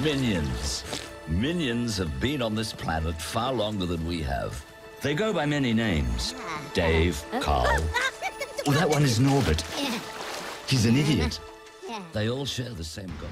Minions. Minions have been on this planet far longer than we have. They go by many names. Dave, Carl. Oh, that one is Norbert. He's an idiot. They all share the same goal.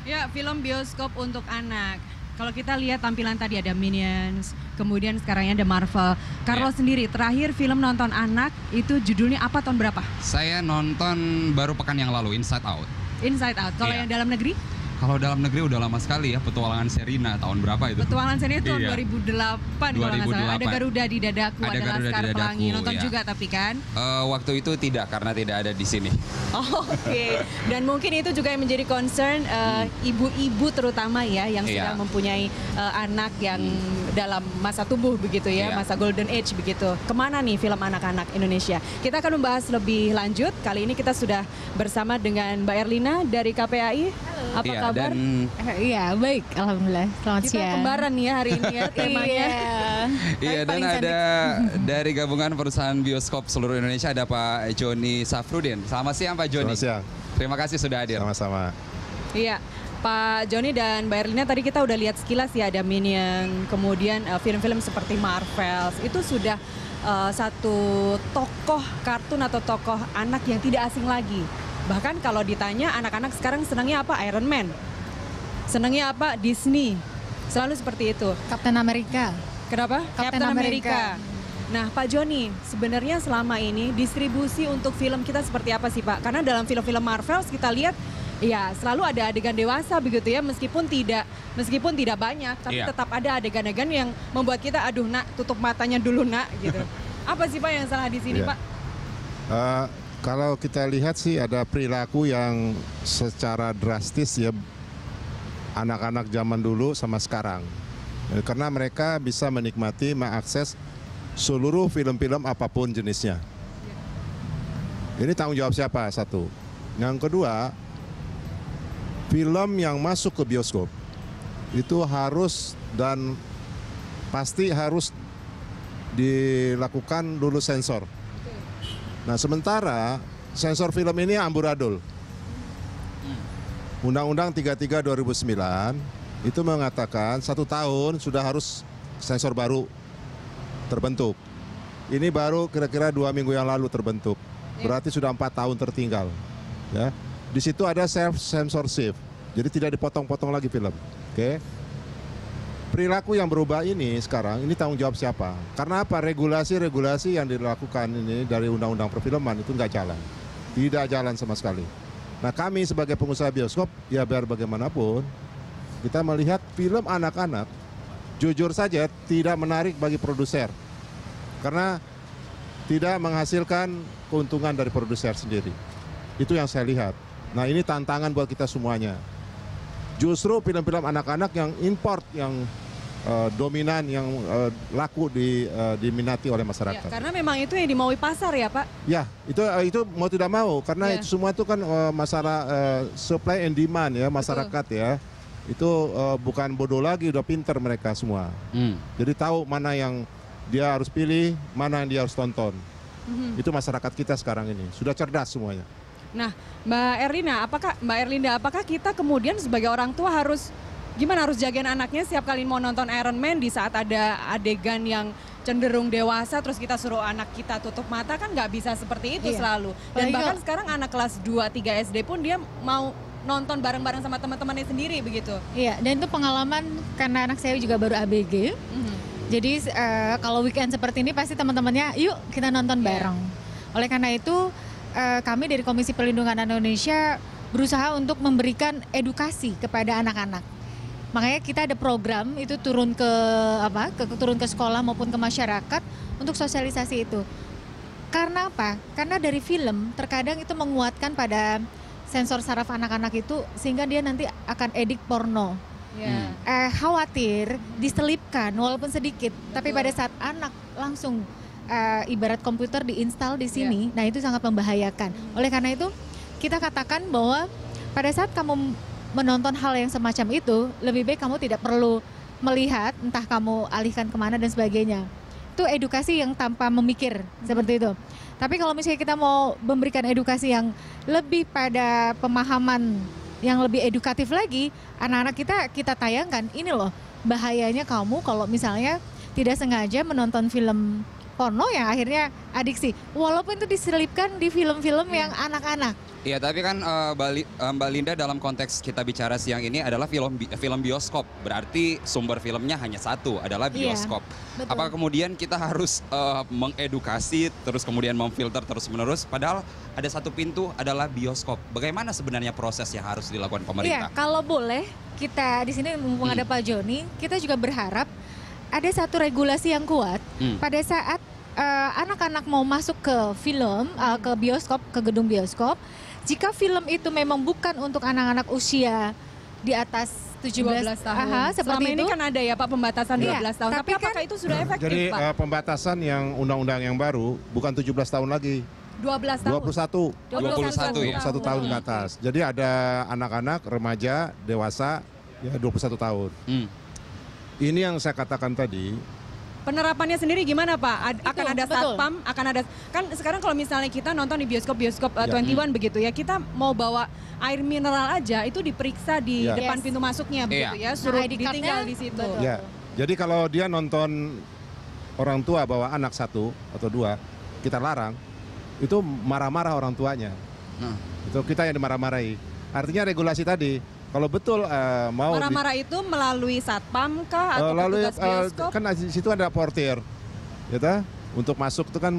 Ya, film bioskop untuk anak. Kalau kita lihat tampilan tadi ada Minions, kemudian sekarang ada Marvel. Carlo sendiri terakhir film nonton anak itu judulnya apa, tahun berapa? Saya nonton baru pekan yang lalu, Inside Out. Inside Out. Kalau yang dalam negeri? Kalau dalam negeri udah lama sekali ya, Petualangan Serina tahun berapa itu? Petualangan Serina tahun 2008 kalau nggak salah. Ada Garuda di Dadaku, ada Laskar Pelangi. Nonton juga tapi kan? Waktu itu tidak, karena tidak ada di sini. Oh, oke. Dan mungkin itu juga yang menjadi concern ibu-ibu terutama ya, yang sedang mempunyai anak yang dalam masa tumbuh begitu ya, masa golden age begitu. Kemana nih film anak-anak Indonesia? Kita akan membahas lebih lanjut. Kali ini kita sudah bersama dengan Mbak Erlina dari KPAI. Apa kabar? Iya, baik, alhamdulillah. Selamat siang. Kita kembaran ya hari ini ya temanya. Iya, dan ada dari gabungan perusahaan bioskop seluruh Indonesia ada Pak Joni Safrudin. Selamat siang Pak Joni. Selamat siang. Terima kasih sudah hadir. Sama-sama. Iya, Pak Joni dan Mbak Erlina tadi kita udah lihat sekilas ya, ada Minion, kemudian film-film seperti Marvel. Itu sudah satu tokoh kartun atau tokoh anak yang tidak asing lagi. Bahkan kalau ditanya anak-anak sekarang senangnya apa? Iron Man. Senangnya apa? Disney. Selalu seperti itu. Captain America. Kenapa? Captain America. Nah Pak Joni, sebenarnya selama ini distribusi untuk film kita seperti apa sih Pak? Karena dalam film-film Marvel kita lihat ya selalu ada adegan dewasa begitu ya, meskipun tidak banyak, tapi tetap ada adegan-adegan yang membuat kita aduh nak tutup matanya dulu nak gitu. Apa sih Pak yang salah di sini Pak? Kalau kita lihat sih ada perilaku yang secara drastis ya, anak-anak zaman dulu sama sekarang. Karena mereka bisa menikmati, mengakses seluruh film-film apapun jenisnya. Ini tanggung jawab siapa? Satu. Yang kedua, film yang masuk ke bioskop itu harus dan pasti harus dilakukan dulu sensor. Nah sementara sensor film ini amburadul. Undang-Undang 33 2009 itu mengatakan 1 tahun sudah harus sensor baru terbentuk. Ini baru kira-kira 2 minggu yang lalu terbentuk. Berarti sudah 4 tahun tertinggal. Ya. Di situ ada self censorship. Jadi tidak dipotong-potong lagi film. Oke. Perilaku yang berubah ini sekarang, ini tanggung jawab siapa? Karena apa? Regulasi-regulasi yang dilakukan ini dari undang-undang perfilman itu nggak jalan. Tidak jalan sama sekali. Nah kami sebagai pengusaha bioskop, ya biar bagaimanapun, kita melihat film anak-anak, jujur saja tidak menarik bagi produser. Karena tidak menghasilkan keuntungan dari produser sendiri. Itu yang saya lihat. Nah ini tantangan buat kita semuanya. Justru film-film anak-anak yang import, yang dominan, yang laku diminati oleh masyarakat. Ya, karena memang itu yang dimaui pasar ya Pak? Ya, itu mau tidak mau, karena itu semua itu kan masalah supply and demand ya masyarakat. Betul. Ya. Itu bukan bodoh lagi, udah pinter mereka semua. Jadi tahu mana yang dia harus pilih, mana yang dia harus tonton. Itu masyarakat kita sekarang ini, sudah cerdas semuanya. Nah, Mbak Erlinda, apakah kita kemudian sebagai orang tua harus jagain anaknya setiap kali mau nonton Iron Man di saat ada adegan yang cenderung dewasa terus kita suruh anak kita tutup mata, kan nggak bisa seperti itu selalu. Dan bahkan sekarang anak kelas 2-3 SD pun dia mau nonton bareng-bareng sama teman-temannya sendiri begitu. Iya, dan itu pengalaman karena anak saya juga baru ABG. Jadi kalau weekend seperti ini pasti teman-temannya yuk kita nonton bareng. Oleh karena itu kami dari Komisi Perlindungan Anak Indonesia berusaha untuk memberikan edukasi kepada anak-anak. Makanya kita ada program itu turun ke sekolah maupun ke masyarakat untuk sosialisasi itu. Karena apa? Karena dari film terkadang itu menguatkan pada sensor saraf anak-anak itu sehingga dia nanti akan edik porno. Khawatir diselipkan walaupun sedikit, tapi pada saat anak langsung ibarat komputer diinstal di sini, nah itu sangat membahayakan. Oleh karena itu kita katakan bahwa pada saat kamu menonton hal yang semacam itu, lebih baik kamu tidak perlu melihat, entah kamu alihkan kemana dan sebagainya. Itu edukasi yang tanpa memikir seperti itu. Tapi kalau misalnya kita mau memberikan edukasi yang lebih pada pemahaman yang lebih edukatif lagi, anak-anak kita tayangkan, ini loh bahayanya kamu kalau misalnya tidak sengaja menonton film porno yang akhirnya adiksi. Walaupun itu diselipkan di film-film yang anak-anak. Iya, tapi kan Mbak Linda dalam konteks kita bicara siang ini adalah film bioskop. Berarti sumber filmnya hanya satu, adalah bioskop. Iya, betul. Apakah kemudian kita harus mengedukasi, terus kemudian memfilter terus-menerus? Padahal ada satu pintu adalah bioskop. Bagaimana sebenarnya proses yang harus dilakukan pemerintah? Iya, kalau boleh kita di sini mumpung ada Pak Joni, kita juga berharap ada satu regulasi yang kuat pada saat anak-anak mau masuk ke film, ke bioskop, ke gedung bioskop. Jika film itu memang bukan untuk anak-anak usia di atas 17 tahun. seperti Selama ini itu. kan ada ya Pak pembatasan Iya, 12 tahun. Tapi tapi apakah itu sudah efektif Jadi Pak? pembatasan yang undang-undang yang baru bukan 17 tahun lagi, 12 tahun. 21. 21 ya. 21 tahun ke atas. Jadi ada anak-anak, remaja, dewasa, ya 21 tahun. Ini yang saya katakan tadi. Penerapannya sendiri gimana Pak? Akan ada betul. satpam, akan ada, kan sekarang kalau misalnya kita nonton di bioskop 21 begitu ya, kita mau bawa air mineral aja itu diperiksa di Ya. depan Yes. pintu masuknya begitu ya, suruh ID card-nya, ditinggal di situ. betul. Ya. Jadi kalau dia nonton orang tua bawa anak 1 atau 2, kita larang, itu marah-marah orang tuanya. Itu kita yang dimarah-marahi. Artinya regulasi tadi, kalau betul mau Marah-marah itu melalui satpam kah atau lalu petugas bioskop? kan di situ ada portir, gitu. Untuk masuk itu kan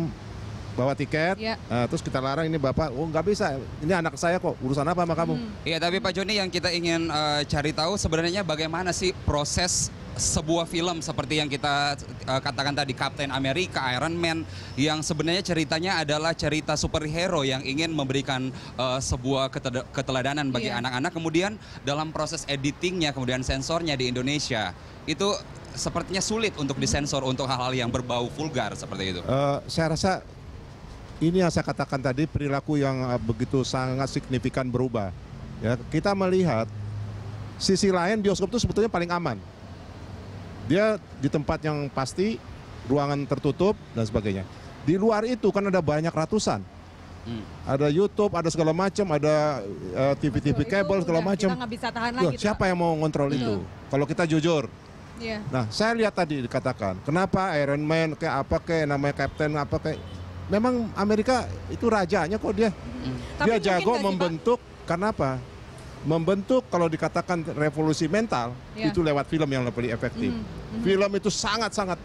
bawa tiket, Ya. terus kita larang, ini bapak, oh nggak bisa, ini anak saya kok, urusan apa sama kamu? Iya, tapi Pak Joni, yang kita ingin cari tahu sebenarnya bagaimana sih proses sebuah film seperti yang kita katakan tadi, Captain America, Iron Man, yang sebenarnya ceritanya adalah cerita superhero yang ingin memberikan sebuah keteladanan bagi Iya. anak-anak. Kemudian dalam proses editingnya, kemudian sensornya di Indonesia, itu sepertinya sulit untuk disensor untuk hal-hal yang berbau vulgar seperti itu. Saya rasa ini yang saya katakan tadi, perilaku yang begitu sangat signifikan berubah. Ya, kita melihat sisi lain bioskop itu sebetulnya paling aman. Dia di tempat yang pasti, ruangan tertutup dan sebagainya. Di luar itu kan ada banyak ratusan. Ada YouTube, ada segala macam, ada TV-TV Itu kabel segala udah macam. Kita nggak bisa tahan Loh, lagi. siapa yang mau ngontrol itu? Kalau kita jujur. Iya. Nah, saya lihat tadi dikatakan, kenapa Iron Man kayak apa kayak namanya Captain apa kayak, memang Amerika itu rajanya kok dia. Tapi Dia mungkin jago nggak sih, Pak? membentuk, karena apa? Membentuk, kalau dikatakan revolusi mental, Ya. itu lewat film yang lebih efektif. Film itu sangat-sangat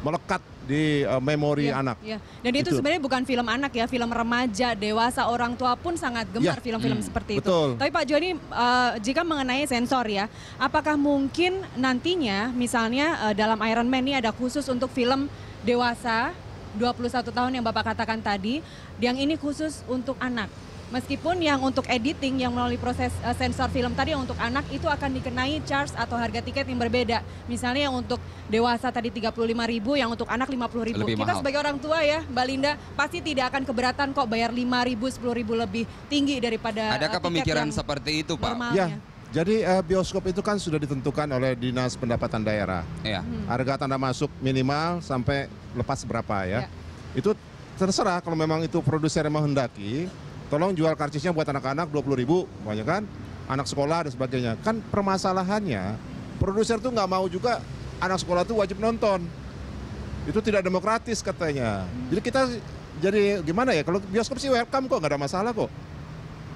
melekat di memori Iya, anak. iya. Dan itu Itu. sebenarnya bukan film anak ya, film remaja, dewasa, orang tua pun sangat gemar Iya. film-film seperti itu. Betul. Tapi Pak Joni, jika mengenai sensor ya, apakah mungkin nantinya misalnya dalam Iron Man ini ada khusus untuk film dewasa 21 tahun yang Bapak katakan tadi, yang ini khusus untuk anak. Meskipun yang untuk editing yang melalui proses sensor film tadi yang untuk anak itu akan dikenai charge atau harga tiket yang berbeda. Misalnya yang untuk dewasa tadi 35.000, yang untuk anak 50.000. Lebih Kita mahal. sebagai orang tua ya, Mbak Linda pasti tidak akan keberatan kok bayar 5.000, 10.000 lebih tinggi daripada Adakah tiket pemikiran yang seperti itu, Pak? normalnya. Ya, jadi bioskop itu kan sudah ditentukan oleh Dinas Pendapatan Daerah. Iya. Harga tanda masuk minimal sampai lepas berapa ya. Ya. Itu terserah, kalau memang itu produser yang menghendaki, tolong jual karcisnya buat anak-anak 20.000, banyak kan, anak sekolah dan sebagainya. Kan permasalahannya, produser tuh nggak mau juga anak sekolah tuh wajib nonton. Itu tidak demokratis katanya. Jadi kita jadi gimana ya, kalau bioskop sih welcome kok, nggak ada masalah kok.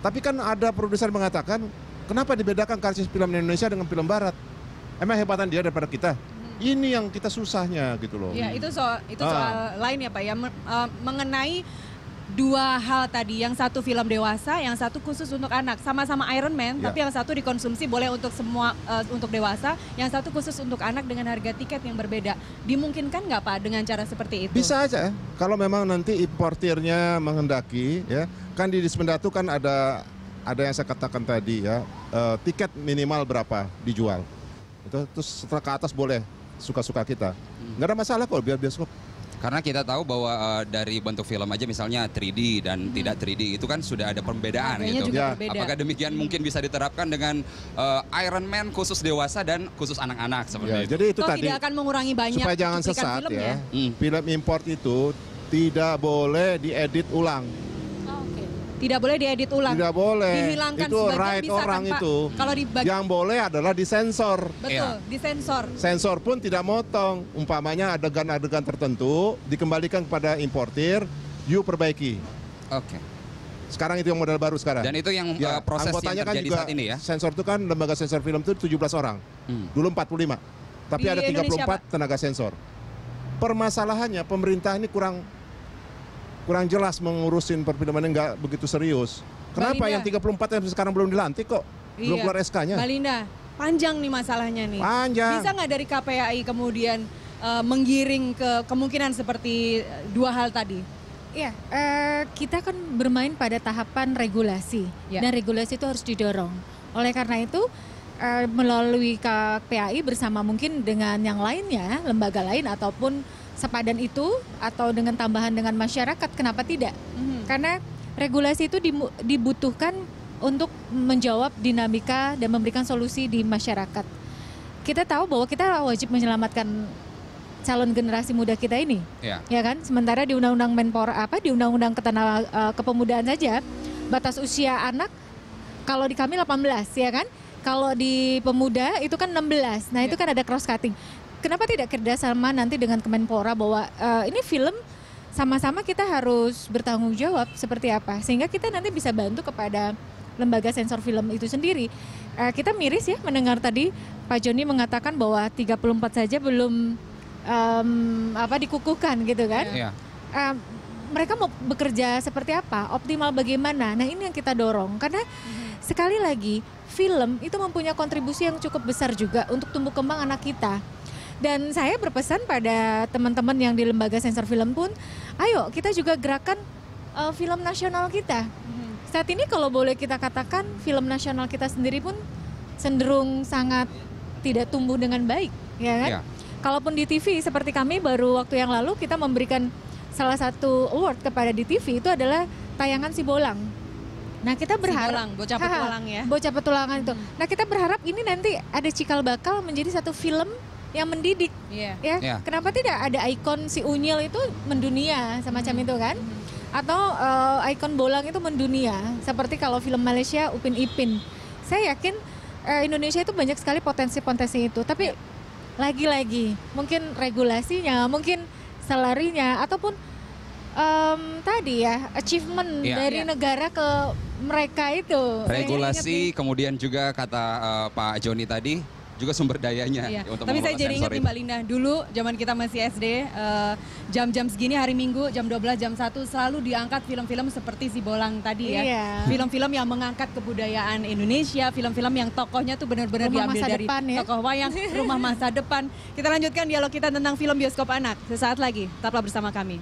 Tapi kan ada produser mengatakan, kenapa dibedakan karcis film Indonesia dengan film Barat? Emang hebatan dia daripada kita? Ini yang kita susahnya gitu loh. Ya, itu soal lain ya Pak ya, mengenai dua hal tadi, yang satu film dewasa, yang satu khusus untuk anak, sama-sama Iron Man, Ya. tapi yang satu dikonsumsi boleh untuk semua, untuk dewasa, yang satu khusus untuk anak dengan harga tiket yang berbeda. Dimungkinkan nggak Pak dengan cara seperti itu? Bisa aja, kalau memang nanti importirnya menghendaki, ya kan di Dispendatu kan ada yang saya katakan tadi ya, tiket minimal berapa dijual. Itu terus setelah ke atas boleh suka-suka kita. Nggak ada masalah kok biar bioskop. Karena kita tahu bahwa dari bentuk film aja misalnya 3D dan tidak 3D itu kan sudah ada perbedaan Harganya gitu. juga Ya. berbeda. Apakah demikian mungkin bisa diterapkan dengan Iron Man khusus dewasa dan khusus anak-anak Ya, seperti itu? jadi itu Toh tadi tidak akan mengurangi banyak supaya jangan cuplikan sesat filmnya. ya. Film import itu tidak boleh diedit ulang. Oh, oke. Tidak boleh diedit ulang. Tidak boleh. Dihilangkan Itu sebagian right bisa orang kan, Pak? itu. Kalau di Yang boleh adalah disensor. betul, Iya. disensor. Sensor pun tidak motong. Umpamanya adegan-adegan tertentu dikembalikan kepada importir, you perbaiki. Oke. Sekarang itu yang model baru sekarang. Dan itu yang proses yang anggotanya terjadi saat ini ya? Sensor itu kan lembaga sensor film itu 17 orang. Dulu 45. Tapi Di ada 34 Indonesia, Pak? tenaga sensor. Permasalahannya pemerintah ini kurang jelas mengurusin perfilman yang nggak begitu serius. Kenapa Linda. yang 34 yang sekarang belum dilantik kok? Belum keluar SK-nya. Mbak Linda, panjang nih masalahnya nih. Panjang. Bisa nggak dari KPAI kemudian menggiring ke kemungkinan seperti dua hal tadi? Iya, kita kan bermain pada tahapan regulasi Ya. dan regulasi itu harus didorong. Oleh karena itu melalui KPAI bersama mungkin dengan yang lainnya, lembaga lain ataupun sepadan itu atau dengan tambahan dengan masyarakat, kenapa tidak? Karena regulasi itu dibutuhkan untuk menjawab dinamika dan memberikan solusi di masyarakat. Kita tahu bahwa kita wajib menyelamatkan calon generasi muda kita ini, ya kan? Sementara di Undang-Undang Menpora di Undang-Undang Kepemudaan saja batas usia anak kalau di kami 18, ya kan? Kalau di pemuda itu kan 16. Nah, itu kan ada cross cutting. Kenapa tidak kerjasama nanti dengan Kemenpora bahwa ini film sama-sama kita harus bertanggung jawab seperti apa sehingga kita nanti bisa bantu kepada lembaga sensor film itu sendiri. Kita miris ya mendengar tadi Pak Joni mengatakan bahwa 34 saja belum dikukuhkan gitu kan. Iya. Mereka mau bekerja seperti apa, optimal bagaimana. Nah, ini yang kita dorong karena sekali lagi film itu mempunyai kontribusi yang cukup besar juga untuk tumbuh kembang anak kita. Dan saya berpesan pada teman-teman yang di lembaga sensor film pun, ayo kita juga gerakan film nasional kita. Saat ini kalau boleh kita katakan film nasional kita sendiri pun cenderung sangat tidak tumbuh dengan baik, ya kan? Iya. Kalaupun di TV seperti kami baru waktu yang lalu kita memberikan salah satu award kepada di TV itu adalah tayangan Si Bolang. Nah, kita berharap bocah petualang ya. Bocah petualangan itu. Nah, kita berharap ini nanti ada cikal bakal menjadi satu film yang mendidik. Iya. Ya. Iya. Kenapa tidak ada ikon si Unyil itu mendunia semacam itu kan? Atau ikon Bolang itu mendunia seperti kalau film Malaysia Upin Ipin. Saya yakin Indonesia itu banyak sekali potensi-potensi itu. Tapi lagi-lagi mungkin regulasinya, mungkin salarinya ataupun tadi ya achievement dari negara ke mereka itu. Regulasi, kemudian juga kata Pak Joni tadi juga sumber dayanya Iya. untuk Tapi saya mengelola jadi sensor ingat nih itu. Mbak Linda, dulu zaman kita masih SD, jam-jam segini hari Minggu, jam 12, jam 1 selalu diangkat film-film seperti Si Bolang tadi ya. Iya. Film-film yang mengangkat kebudayaan Indonesia, film-film yang tokohnya tuh benar-benar Rumah diambil masa dari depan ya. tokoh wayang, rumah masa depan. Kita lanjutkan dialog kita tentang film bioskop anak sesaat lagi. Tetaplah bersama kami.